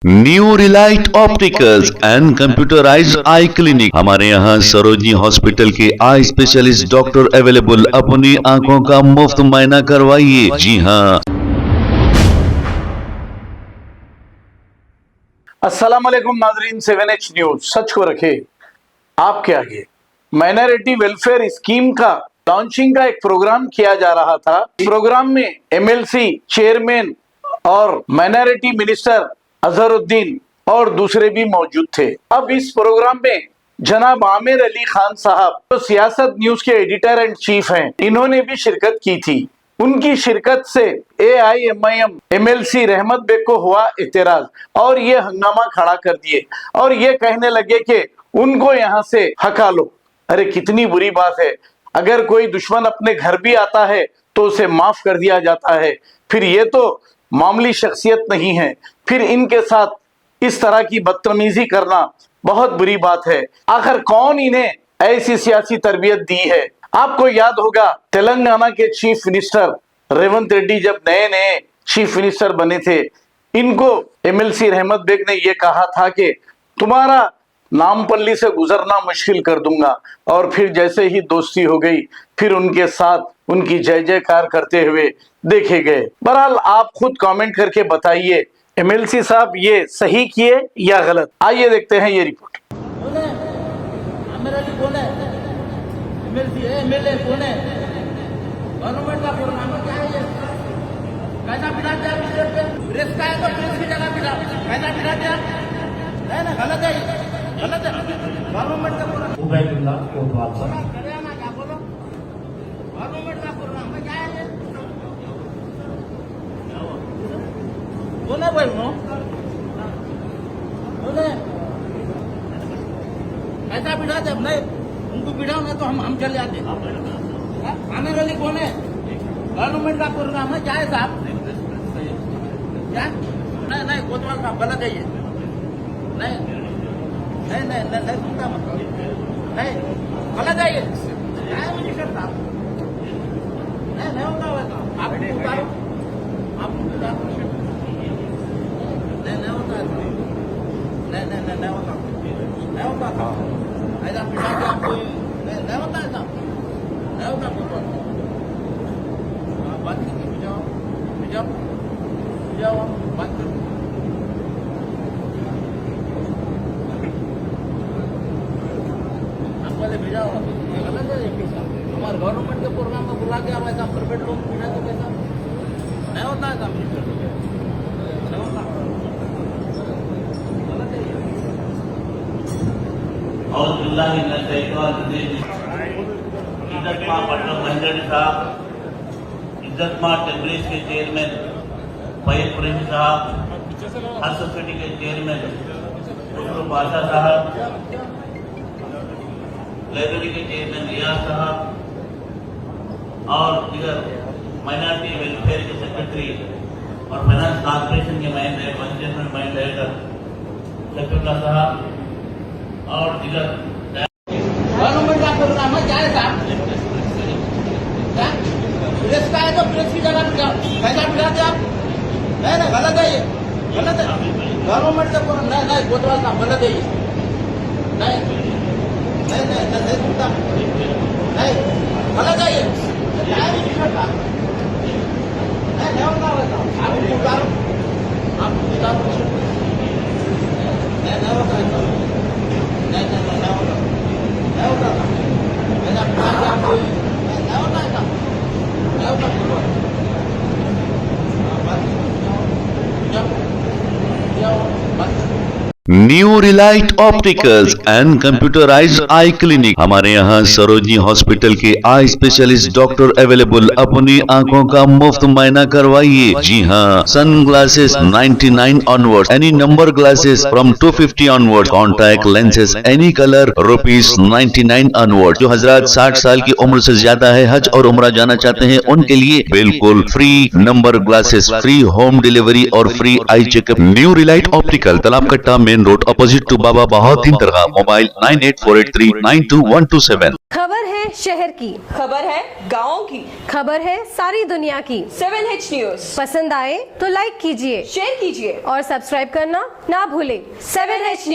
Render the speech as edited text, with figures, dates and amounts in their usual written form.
New Relight opticals and computerised I clinic. हमारे यहाँ Sarojini hospital के आई स्पेशलिस्ट डॉक्टर अवेलेबल। अपनी आंखों का मुफ्त मुआयना करवाइए। जी हाँ। अस्सलाम वालेकुम नाजरीन, 7H न्यूज सच को रखे आपके आगे। माइनॉरिटी वेलफेयर स्कीम का लॉन्चिंग का एक प्रोग्राम किया जा रहा था। प्रोग्राम में MLC चेयरमैन और माइनॉरिटी मिनिस्टर अजहरुद्दीन और दूसरे भी मौजूद थे। अब इस प्रोग्राम में जनाब आमिर अली खान साहब जो सियासत न्यूज के एडिटर एंड चीफ हैं, इन्होंने भी शिरकत की थी। उनकी शिरकत से AIMIM MLC रहमत बेग को हुआ इतराज और ये हंगामा खड़ा कर दिए और ये कहने लगे कि उनको यहाँ से हटा लो। अरे कितनी बुरी बात है। अगर कोई दुश्मन अपने घर भी आता है तो उसे माफ कर दिया जाता है। फिर ये तो मामूली शख्सियत नहीं है। फिर इनके साथ इस तरह की बदतमीजी करना बहुत बुरी बात है। आखिर कौन इन्हें ऐसी सियासी तरबियत दी है? आपको याद होगा तेलंगाना के चीफ मिनिस्टर रेवंत रेड्डी जब नए नए चीफ मिनिस्टर बने थे, इनको MLC रहमत बेग ने यह कहा था कि तुम्हारा नामपल्ली से गुजरना मुश्किल कर दूंगा। और फिर जैसे ही दोस्ती हो गई, फिर उनके साथ उनकी जय जयकार करते हुए देखे गए। बहरहाल आप खुद कमेंट करके बताइए MLC साहब ये सही किए या गलत। आइए देखते हैं ये रिपोर्ट। MLA कौन है? गवर्नमेंट का प्रोग्राम क्या है ये? कैसा पिला दिया स्टेट पे? प्रेस का है तो प्रेस की जगह पिला, कैसा पिला दिया? है ना, गलत है, गलत है। गवर्नमेंट का प्रोग्राम उबैदुल्लाह कोतवाल साहब करे ना, क्या बोलो? गवर्नमेंट का प्रोग्राम है, क्या है ये? कौन है भाई वो? कौन है? कैसा पिला दिया? नहीं उनको पिटाओ ना तो हम चले जाते। आमिर अली कौन है? गवर्नमेंट का प्रोग्राम है, क्या है साहब? क्या? नहीं कोतवाल साहब गलत है ये। नहीं सुनता मत, नहीं गलत है ये। क्या है मिनिस्टर साहब? नहीं होता वैसा। आप उतारो, आप उतारो। नहीं होता, नहीं होता, नहीं होता था ऐसा पिटा के आपको नहीं होता ऐसा, नहीं होता कोई बात नहीं। भिजाओ बात करो। आप पहले भिजाओ, गलत है। हमारे गवर्नमेंट के प्रोग्राम में बुला के आप ऐसा प्राइवेट लोग पिटा तो कैसा? नहीं होता ऐसा मिनिस्टर, नहीं होता, गलत है ये। इज्जत मां पटना मंजरी साहब, इज्जत मां टेम्बरेज के चेयरमैन फैज कुरैशी साहब, हर सोसाइटी के चेयरमैन खुसरो बादशाह साहब, लाइब्रेरी के चेयरमैन रियाज साहब और इधर माइनॉरिटी वेलफेयर के सेक्रेटरी और फाइनेंस कॉर्पोरेशन के वाइस डायरेक्टर शफीउल्लाह साहब और इधर गवर्नमेंट का प्रोग्राम है, क्या है साहब? क्या प्रेस का है तो प्रेस की जगह पिटाओ, कैसा पिटाते आप? नहीं गलत है ये, गलत है। गवर्नमेंट का प्रोग्राम नहीं कोतवाल साहब गलत है ये। नहीं सुनता, नहीं गलत है ये। क्या है मिनिस्टर साहब? नहीं होता वैसा। आप उतारो, आप उतारो। नहीं होता ऐसा, नहीं होता था ऐसा पिटा के आपको नहीं होता ऐसा, नहीं होता बात new Relight opticals and computerised I clinic. हमारे यहाँ सरोजनी हॉस्पिटल के आई स्पेशलिस्ट डॉक्टर अवेलेबल। अपनी आंखों का मुफ्त मुआयना करवाइए। जी हाँ। Sun glasses 99 onward, any number glasses from 250 onward, contact lenses any colour ₹99 onward. जो हजरात 60 साल की उम्र से ज्यादा है, हज और उम्रा जाना चाहते हैं, उनके लिए बिल्कुल free number glasses, free home delivery और free eye checkup. New relight optical, Talab Katta main road, opposite to Baba Bahauddin Dargah. Mobile 9848392127। खबर है है शहर की, खबर है गाँव की, खबर है सारी दुनिया की। 7H न्यूज पसंद आए तो लाइक कीजिए, शेयर कीजिए और सब्सक्राइब करना ना भूलें। 7H news.